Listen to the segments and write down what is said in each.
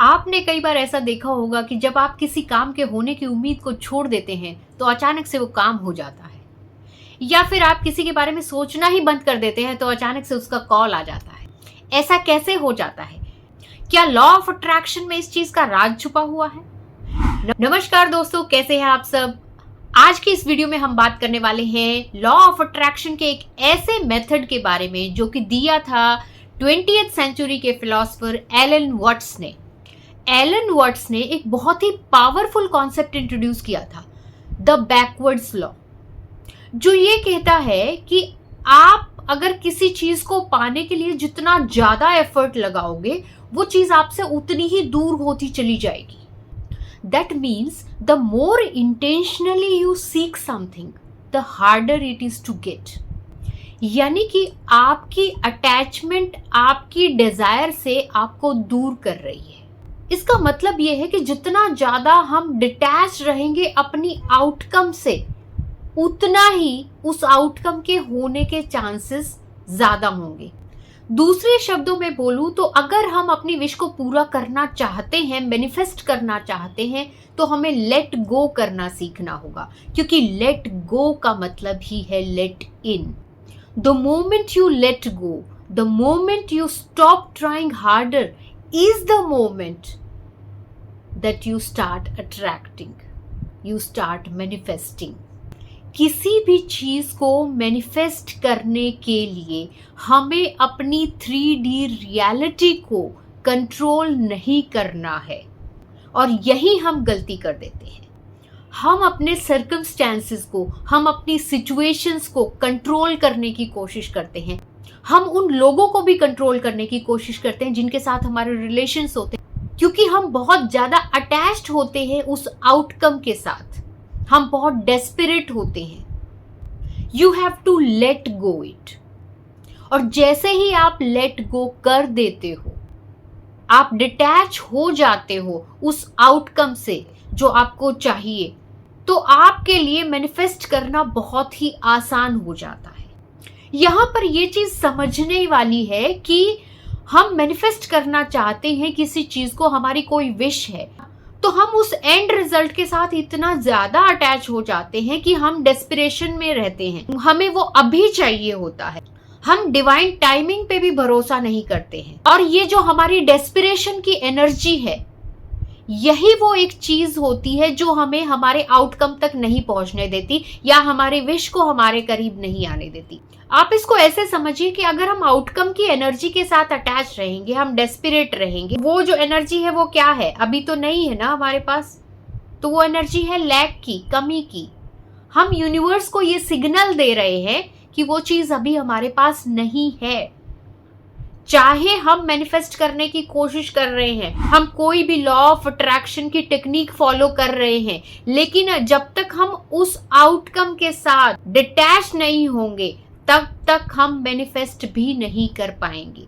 आपने कई बार ऐसा देखा होगा कि जब आप किसी काम के होने की उम्मीद को छोड़ देते हैं तो अचानक से वो काम हो जाता है, या फिर आप किसी के बारे में सोचना ही बंद कर देते हैं तो अचानक से उसका कॉल आ जाता है। ऐसा कैसे हो जाता है? क्या लॉ ऑफ अट्रैक्शन में इस चीज का राज छुपा हुआ है? नमस्कार दोस्तों, कैसे हैं आप सब? आज की इस वीडियो में हम बात करने वाले हैं लॉ ऑफ अट्रैक्शन के एक ऐसे मेथड के बारे में जो कि दिया था 20th सेंचुरी के फिलोसोफर एलन वाट्स ने। एलन वाट्स ने एक बहुत ही पावरफुल कॉन्सेप्ट इंट्रोड्यूस किया था, द बैकवर्ड्स लॉ, जो ये कहता है कि आप अगर किसी चीज को पाने के लिए जितना ज्यादा एफर्ट लगाओगे वो चीज आपसे उतनी ही दूर होती चली जाएगी। That means the more intentionally you seek something the harder it is to get. यानी कि आपकी अटैचमेंट आपकी डिजायर से आपको दूर कर रही है। इसका मतलब यह है कि जितना ज्यादा हम डिटैच रहेंगे अपनी आउटकम से, उतना ही उस आउटकम के होने के चांसेस ज्यादा होंगे। दूसरे शब्दों में बोलूं तो अगर हम अपनी विश को पूरा करना चाहते हैं, मैनिफेस्ट करना चाहते हैं, तो हमें लेट गो करना सीखना होगा, क्योंकि लेट गो का मतलब ही है let in. The moment you let go, the moment you stop trying harder is the moment that you start attracting, you start manifesting. किसी भी चीज को मैनिफेस्ट करने के लिए हमें अपनी 3D रियलिटी को कंट्रोल नहीं करना है, और यही हम गलती कर देते हैं। हम अपने सर्कमस्टेंसेस को, हम अपनी सिचुएशंस को कंट्रोल करने की कोशिश करते हैं। हम उन लोगों को भी कंट्रोल करने की कोशिश करते हैं जिनके साथ हमारे रिलेशंस होते हैं, क्योंकि हम बहुत ज्यादा अटैच्ड होते हैं उस आउटकम के साथ। हम बहुत डेस्परेट होते हैं। You have to let go it. और जैसे ही आप लेट गो कर देते हो, आप डिटैच हो जाते हो उस आउटकम से जो आपको चाहिए, तो आपके लिए मैनिफेस्ट करना बहुत ही आसान हो जाता है। यहां पर यह चीज समझने वाली है कि हम मैनिफेस्ट करना चाहते हैं किसी चीज को, हमारी कोई विश है, तो हम उस एंड रिजल्ट के साथ इतना ज्यादा अटैच हो जाते हैं कि हम डेस्परेशन में रहते हैं। हमें वो अभी चाहिए होता है। हम डिवाइन टाइमिंग पे भी भरोसा नहीं करते हैं। और ये जो हमारी डेस्परेशन की एनर्जी है, यही वो एक चीज होती है जो हमें हमारे आउटकम तक नहीं पहुंचने देती, या हमारे विश को हमारे करीब नहीं आने देती। आप इसको ऐसे समझिए कि अगर हम आउटकम की एनर्जी के साथ अटैच रहेंगे, हम डेस्परेट रहेंगे, वो जो एनर्जी है वो क्या है? अभी तो नहीं है ना हमारे पास, तो वो एनर्जी है लैक की, कमी की। हम यूनिवर्स को ये सिग्नल दे रहे हैं कि वो चीज अभी हमारे पास नहीं है। चाहे हम मैनिफेस्ट करने की कोशिश कर रहे हैं, हम कोई भी लॉ ऑफ अट्रैक्शन की टेक्निक फॉलो कर रहे हैं, लेकिन जब तक हम उस आउटकम के साथ डिटैच नहीं होंगे तब तक हम मैनिफेस्ट भी नहीं कर पाएंगे।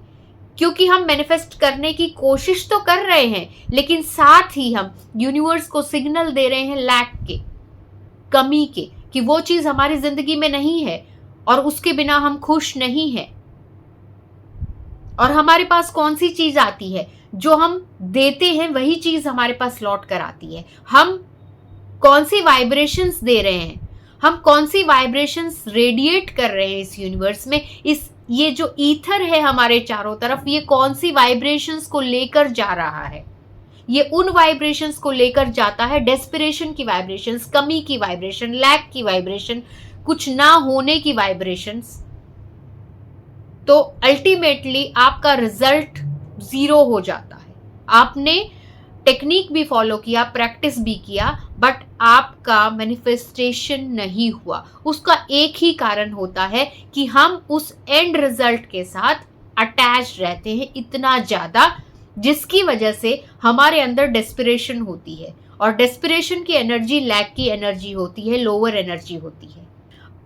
क्योंकि हम मैनिफेस्ट करने की कोशिश तो कर रहे हैं, लेकिन साथ ही हम यूनिवर्स को सिग्नल दे रहे हैं लैक के, कमी के, कि वो चीज हमारी जिंदगी में नहीं है और उसके बिना हम खुश नहीं हैं। और हमारे पास कौन सी चीज आती है? जो हम देते हैं वही चीज हमारे पास लौट कर आती है। हम कौन सी वाइब्रेशंस दे रहे हैं, हम कौन सी वाइब्रेशंस रेडिएट कर रहे हैं इस यूनिवर्स में, ये जो ईथर है हमारे चारों तरफ, ये कौन सी वाइब्रेशंस को लेकर जा रहा है? ये उन वाइब्रेशंस को लेकर जाता है, डेस्परेशन की वाइब्रेशंस, कमी की वाइब्रेशन, लैक की वाइब्रेशन, कुछ ना होने की वाइब्रेशंस। तो अल्टीमेटली आपका रिजल्ट 0 हो जाता है। आपने टेक्निक भी फॉलो किया, प्रैक्टिस भी किया, बट आपका मैनिफेस्टेशन नहीं हुआ। उसका एक ही कारण होता है कि हम उस एंड रिजल्ट के साथ अटैच रहते हैं इतना ज्यादा, जिसकी वजह से हमारे अंदर डेस्परेशन होती है। और डेस्परेशन की एनर्जी लैक की एनर्जी होती है, लोअर एनर्जी होती है।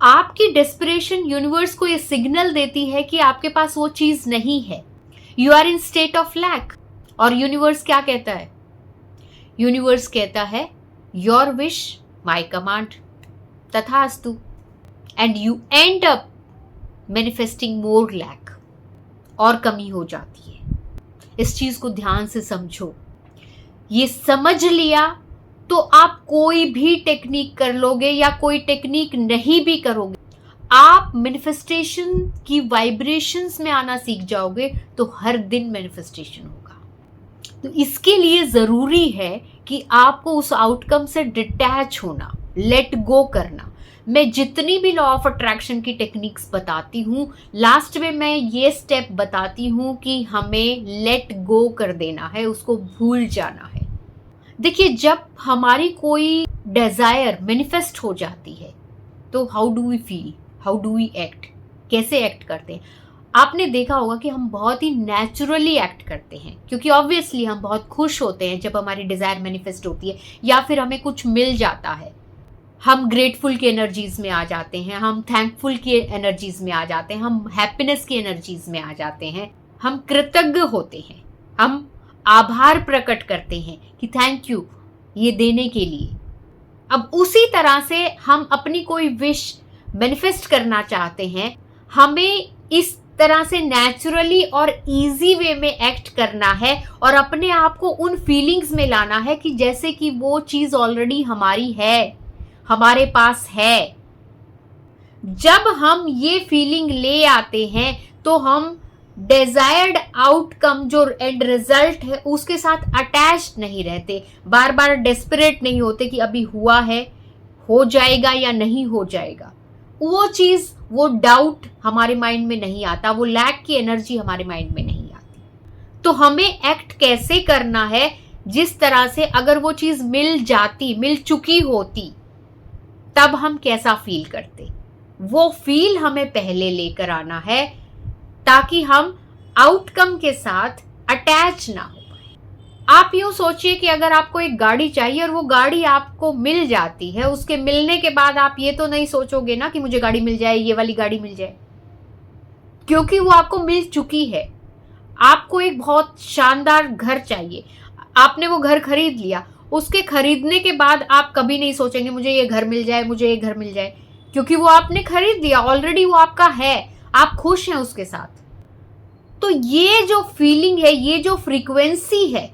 आपकी डेस्परेशन यूनिवर्स को ये सिग्नल देती है कि आपके पास वो चीज नहीं है। You are in state of lack. और यूनिवर्स क्या कहता है? यूनिवर्स कहता है योर विश माई कमांड, तथास्तु। And you end up manifesting more lack, और कमी हो जाती है। इस चीज को ध्यान से समझो। ये समझ लिया तो आप कोई भी टेक्निक कर लोगे या कोई टेक्निक नहीं भी करोगे, आप मैनिफेस्टेशन की वाइब्रेशंस में आना सीख जाओगे तो हर दिन मैनिफेस्टेशन होगा। तो इसके लिए जरूरी है कि आपको उस आउटकम से डिटैच होना, लेट गो करना। मैं जितनी भी लॉ ऑफ अट्रैक्शन की टेक्निक्स बताती हूँ, लास्ट में मैं ये स्टेप बताती हूँ कि हमें लेट गो कर देना है, उसको भूल जाना है। देखिए, जब हमारी कोई डिजायर मैनिफेस्ट हो जाती है तो how do we feel, how do we act, कैसे एक्ट करते हैं? आपने देखा होगा कि हम बहुत ही नेचुरली एक्ट करते हैं, क्योंकि ऑब्वियसली हम बहुत खुश होते हैं जब हमारी डिजायर मैनिफेस्ट होती है या फिर हमें कुछ मिल जाता है। हम ग्रेटफुल की एनर्जीज में आ जाते हैं, हम थैंकफुल की एनर्जीज में आ जाते हैं, हम हैप्पीनेस की एनर्जीज में आ जाते हैं, हम कृतज्ञ होते हैं, हम आभार प्रकट करते हैं कि थैंक यू ये देने के लिए। अब उसी तरह से हम अपनी कोई विश मैनिफेस्ट करना चाहते हैं, हमें इस तरह से नेचुरली और इजी वे में एक्ट करना है और अपने आप को उन फीलिंग्स में लाना है कि जैसे कि वो चीज ऑलरेडी हमारी है, हमारे पास है। जब हम ये फीलिंग ले आते हैं तो हम डिजायर्ड आउटकम जो एंड रिजल्ट है उसके साथ अटैच्ड नहीं रहते, बार बार डेस्परेट नहीं होते कि अभी हुआ है, हो जाएगा या नहीं हो जाएगा। वो चीज, वो डाउट हमारे माइंड में नहीं आता, वो लैक की एनर्जी हमारे माइंड में नहीं आती। तो हमें एक्ट कैसे करना है, जिस तरह से अगर वो चीज मिल चुकी होती तब हम कैसा फील करते, वो फील हमें पहले लेकर आना है ताकि हम आउटकम के साथ अटैच ना हो पाए। आप यूं सोचिए कि अगर आपको एक गाड़ी चाहिए और वो गाड़ी आपको मिल जाती है, उसके मिलने के बाद आप ये तो नहीं सोचोगे ना कि मुझे गाड़ी मिल जाए, ये वाली गाड़ी मिल जाए, क्योंकि वो आपको मिल चुकी है। आपको एक बहुत शानदार घर चाहिए, आपने वो घर खरीद लिया, उसके खरीदने के बाद आप कभी नहीं सोचेंगे मुझे ये घर मिल जाए, मुझे ये घर मिल जाए, क्योंकि वो आपने खरीद लिया, ऑलरेडी वो आपका है, आप खुश हैं उसके साथ। तो ये जो फीलिंग है, ये जो फ्रीक्वेंसी है,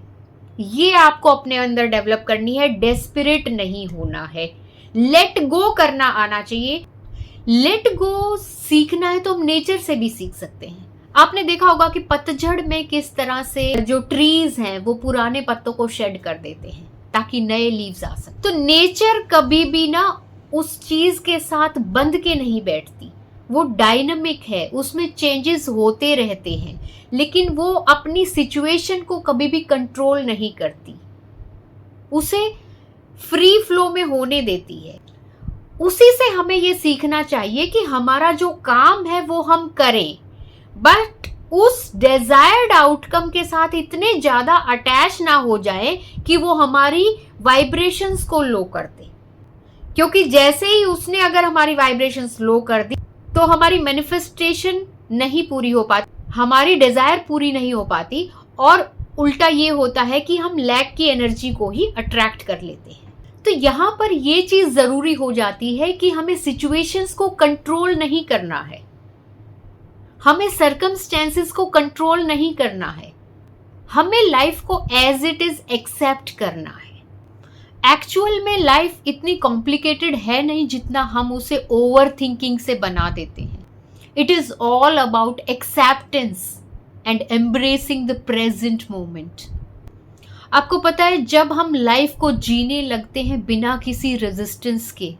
ये आपको अपने अंदर डेवलप करनी है। डेस्परेट नहीं होना है, लेट गो करना आना चाहिए। लेट गो सीखना है तो हम नेचर से भी सीख सकते हैं। आपने देखा होगा कि पतझड़ में किस तरह से जो ट्रीज हैं वो पुराने पत्तों को शेड कर देते हैं ताकि नए लीव्स आ सके। तो नेचर कभी भी ना उस चीज के साथ बंध के नहीं बैठती, वो डायनामिक है, उसमें चेंजेस होते रहते हैं, लेकिन वो अपनी सिचुएशन को कभी भी कंट्रोल नहीं करती, उसे फ्री फ्लो में होने देती है। उसी से हमें ये सीखना चाहिए कि हमारा जो काम है वो हम करें, बट उस डिजायर्ड आउटकम के साथ इतने ज्यादा अटैच ना हो जाए कि वो हमारी वाइब्रेशंस को लो कर दे। क्योंकि जैसे ही उसने अगर हमारी वाइब्रेशंस लो कर दी तो हमारी मैनिफेस्टेशन नहीं पूरी हो पाती, हमारी डिजायर पूरी नहीं हो पाती, और उल्टा ये होता है कि हम लैक की एनर्जी को ही अट्रैक्ट कर लेते हैं। तो यहाँ पर ये चीज जरूरी हो जाती है कि हमें सिचुएशंस को कंट्रोल नहीं करना है, हमें सर्कमस्टेंसेस को कंट्रोल नहीं करना है, हमें लाइफ को एज इट इज एक्सेप्ट करना है। एक्चुअल में लाइफ इतनी कॉम्प्लिकेटेड है नहीं जितना हम उसे ओवर थिंकिंग से बना देते हैं। It is all about acceptance and embracing the present moment. आपको पता है, जब हम लाइफ को जीने लगते हैं बिना किसी रेजिस्टेंस के,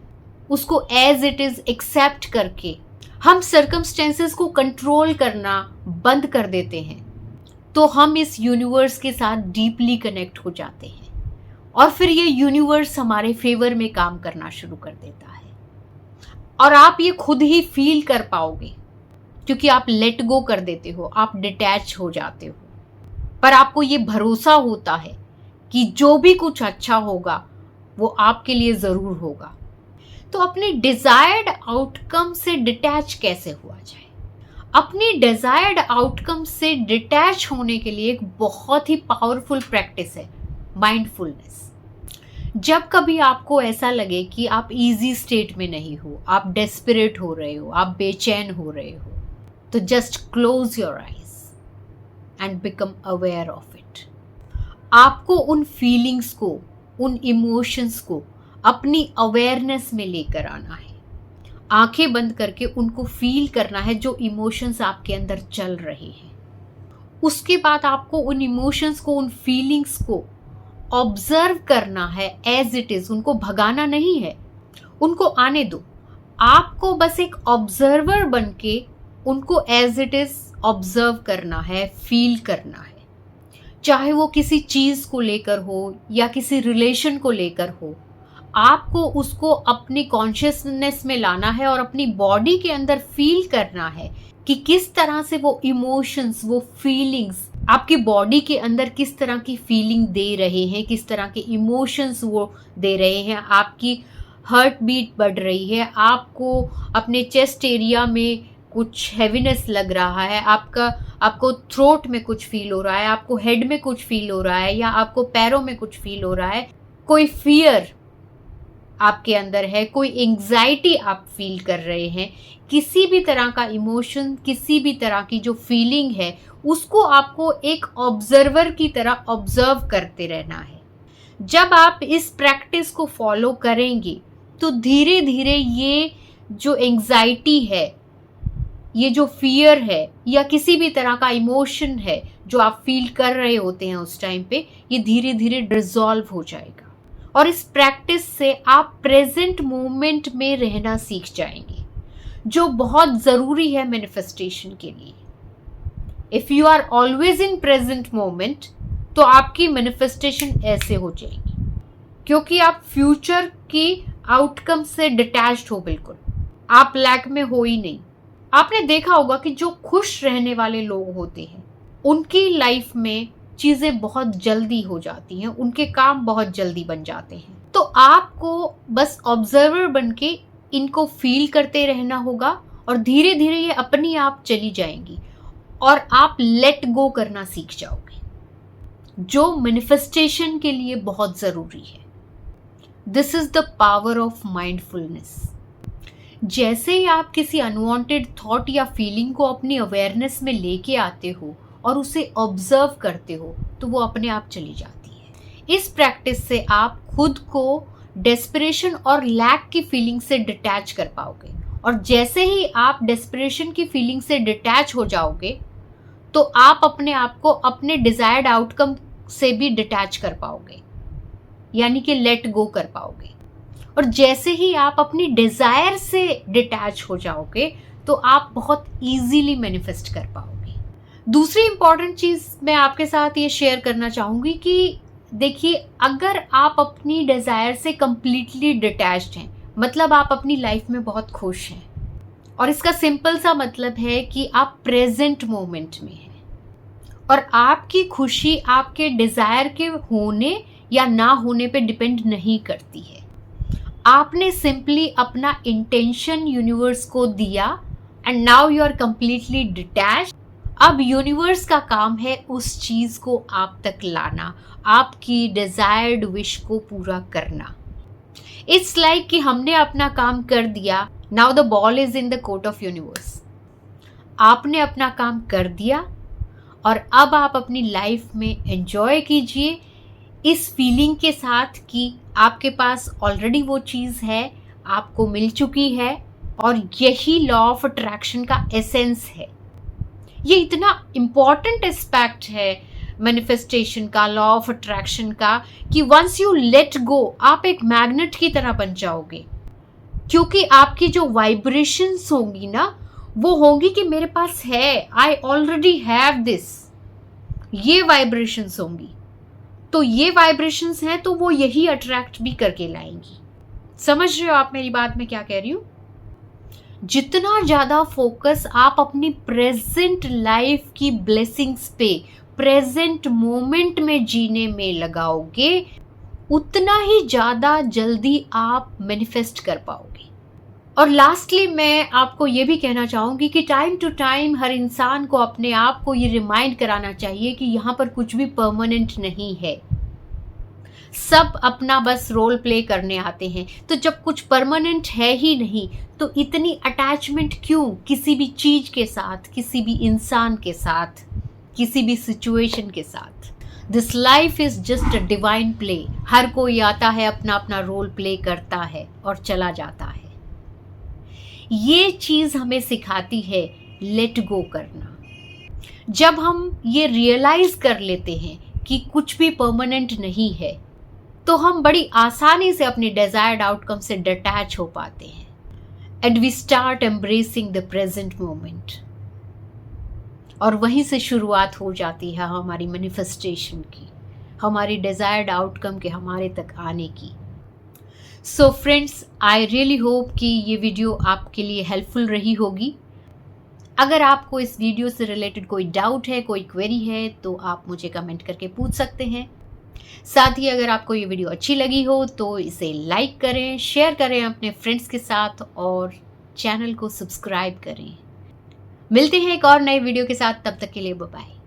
उसको एज इट इज एक्सेप्ट करके हम सर्कमस्टेंसेस को कंट्रोल करना बंद कर देते हैं, तो हम इस यूनिवर्स के साथ डीपली कनेक्ट हो जाते हैं और फिर ये यूनिवर्स हमारे फेवर में काम करना शुरू कर देता है। और आप ये खुद ही फील कर पाओगे क्योंकि आप लेट गो कर देते हो, आप डिटैच हो जाते हो, पर आपको ये भरोसा होता है कि जो भी कुछ अच्छा होगा वो आपके लिए जरूर होगा। तो अपने डिजायर्ड आउटकम से डिटैच कैसे हुआ जाए? अपनी डिजायर्ड आउटकम से डिटैच होने के लिए एक बहुत ही पावरफुल प्रैक्टिस है माइंडफुलनेस। जब कभी आपको ऐसा लगे कि आप इजी स्टेट में नहीं हो, आप डेस्परेट हो रहे हो, आप बेचैन हो रहे हो, तो just close your eyes and become aware of it. आपको उन फीलिंग्स को, उन इमोशंस को अपनी अवेयरनेस में लेकर आना है। आंखें बंद करके उनको फील करना है जो इमोशंस आपके अंदर चल रहे हैं। उसके बाद आपको उन इमोशंस को, उन फीलिंग्स को ऑब्जर्व करना है एज इट इज। उनको भगाना नहीं है, उनको आने दो। आपको बस एक ऑब्जर्वर बन के उनको एज इट इज ऑब्जर्व करना है, फील करना है। चाहे वो किसी चीज को लेकर हो या किसी रिलेशन को लेकर हो, आपको उसको अपनी कॉन्शियसनेस में लाना है और अपनी बॉडी के अंदर फील करना है कि किस तरह से वो इमोशंस, वो फीलिंग्स आपकी बॉडी के अंदर किस तरह की फीलिंग दे रहे हैं, किस तरह के इमोशंस वो दे रहे हैं। आपकी हार्ट बीट बढ़ रही है, आपको अपने चेस्ट एरिया में कुछ हैवीनेस लग रहा है, आपको थ्रोट में कुछ फील हो रहा है, आपको हेड में कुछ फील हो रहा है, या आपको पैरों में कुछ फील हो रहा है, कोई फियर आपके अंदर है, कोई एंग्जाइटी आप फील कर रहे हैं, किसी भी तरह का इमोशन, किसी भी तरह की जो फीलिंग है, उसको आपको एक ऑब्जर्वर की तरह ऑब्जर्व करते रहना है। जब आप इस प्रैक्टिस को फॉलो करेंगे तो धीरे धीरे ये जो एंग्जाइटी है, ये जो फियर है, या किसी भी तरह का इमोशन है जो आप फील कर रहे होते हैं उस टाइम पे, ये धीरे धीरे डिसॉल्व हो जाएगा। और इस प्रैक्टिस से आप प्रेजेंट मोमेंट में रहना सीख जाएंगे, जो बहुत जरूरी है मैनिफेस्टेशन के लिए। If you are always in present moment, तो आपकी मैनिफेस्टेशन ऐसे हो जाएगी, क्योंकि आप फ्यूचर की आउटकम से डिटैच्ड हो, बिल्कुल आप लैक में हो ही नहीं। आपने देखा होगा कि जो खुश रहने वाले लोग होते हैं उनकी लाइफ में चीजें बहुत जल्दी हो जाती हैं, उनके काम बहुत जल्दी बन जाते हैं। तो आपको बस ऑब्जर्वर बन के इनको फील करते रहना होगा और धीरे धीरे ये अपनी आप चली जाएंगी और आप लेट गो करना सीख जाओगे, जो मैनिफेस्टेशन के लिए बहुत जरूरी है। This is the power of mindfulness. जैसे ही आप किसी अनवांटेड थॉट या फीलिंग को अपनी अवेयरनेस में लेके आते हो और उसे ऑब्जर्व करते हो, तो वो अपने आप चली जाती है। इस प्रैक्टिस से आप खुद को डेस्परेशन और लैक की फीलिंग से डिटैच कर पाओगे, और जैसे ही आप डेस्परेशन की फीलिंग से डिटैच हो जाओगे तो आप अपने आप को अपने डिजायर्ड आउटकम से भी डिटैच कर पाओगे, यानी कि लेट गो कर पाओगे। और जैसे ही आप अपनी डिजायर से डिटैच हो जाओगे तो आप बहुत इजीली मैनिफेस्ट कर पाओगे। दूसरी इंपॉर्टेंट चीज मैं आपके साथ ये शेयर करना चाहूंगी कि देखिए, अगर आप अपनी डिजायर से कंप्लीटली डिटैच्ड हैं, मतलब आप अपनी लाइफ में बहुत खुश हैं, और इसका सिंपल सा मतलब है कि आप प्रेजेंट मोमेंट में हैं और आपकी खुशी आपके डिजायर के होने या ना होने पे डिपेंड नहीं करती है। आपने सिंपली अपना इंटेंशन यूनिवर्स को दिया and now you are completely detached. अब यूनिवर्स का काम है उस चीज को आप तक लाना, आपकी डिजायर्ड विश को पूरा करना। इट्स लाइक कि हमने अपना काम कर दिया, now the ball is in the court of universe. आपने अपना काम कर दिया और अब आप अपनी लाइफ में एंजॉय कीजिए इस फीलिंग के साथ कि आपके पास ऑलरेडी वो चीज है, आपको मिल चुकी है, और यही लॉ ऑफ अट्रैक्शन का एसेंस है। ये इतना इम्पॉर्टेंट एस्पेक्ट है मैनिफेस्टेशन का, लॉ ऑफ अट्रैक्शन का, कि वंस यू लेट गो आप एक मैग्नेट की तरह बन जाओगे, क्योंकि आपकी जो वाइब्रेशंस होंगी ना, वो होंगी कि मेरे पास है, आई ऑलरेडी हैव दिस, ये वाइब्रेशंस होंगी। तो ये वाइब्रेशंस हैं तो वो यही अट्रैक्ट भी करके लाएंगी। समझ रहे हो आप मेरी बात में क्या कह रही हूँ? जितना ज्यादा फोकस आप अपनी प्रेजेंट लाइफ की ब्लेसिंग्स पे, प्रेजेंट मोमेंट में जीने में लगाओगे, उतना ही ज्यादा जल्दी आप मैनिफेस्ट कर पाओगे। और लास्टली मैं आपको ये भी कहना चाहूंगी कि टाइम टू टाइम हर इंसान को अपने आप को ये रिमाइंड कराना चाहिए कि यहाँ पर कुछ भी परमानेंट नहीं है। सब अपना बस रोल प्ले करने आते हैं। तो जब कुछ परमानेंट है ही नहीं तो इतनी अटैचमेंट क्यों किसी भी चीज के साथ, किसी भी इंसान के साथ, किसी भी सिचुएशन के साथ? This life is just a divine play. हर कोई आता है, अपना अपना रोल प्ले करता है और चला जाता है। ये चीज हमें सिखाती है लेट गो करना। जब हम ये रियलाइज कर लेते हैं कि कुछ भी परमानेंट नहीं है, तो हम बड़ी आसानी से अपने डिजायर्ड आउटकम से डिटैच हो पाते हैं and we start embracing the present moment. और वहीं से शुरुआत हो जाती है हमारी मैनिफेस्टेशन की, हमारी डिजायर्ड आउटकम के हमारे तक आने की। So friends, I really hope कि ये वीडियो आपके लिए हेल्पफुल रही होगी। अगर आपको इस वीडियो से रिलेटेड कोई डाउट है, कोई क्वेरी है, तो आप मुझे कमेंट करके पूछ सकते हैं। साथ ही अगर आपको ये वीडियो अच्छी लगी हो तो इसे लाइक करें, शेयर करें अपने फ्रेंड्स के साथ और चैनल को सब्सक्राइब करें। मिलते हैं एक और नए वीडियो के साथ, तब तक के लिए बाय बाय।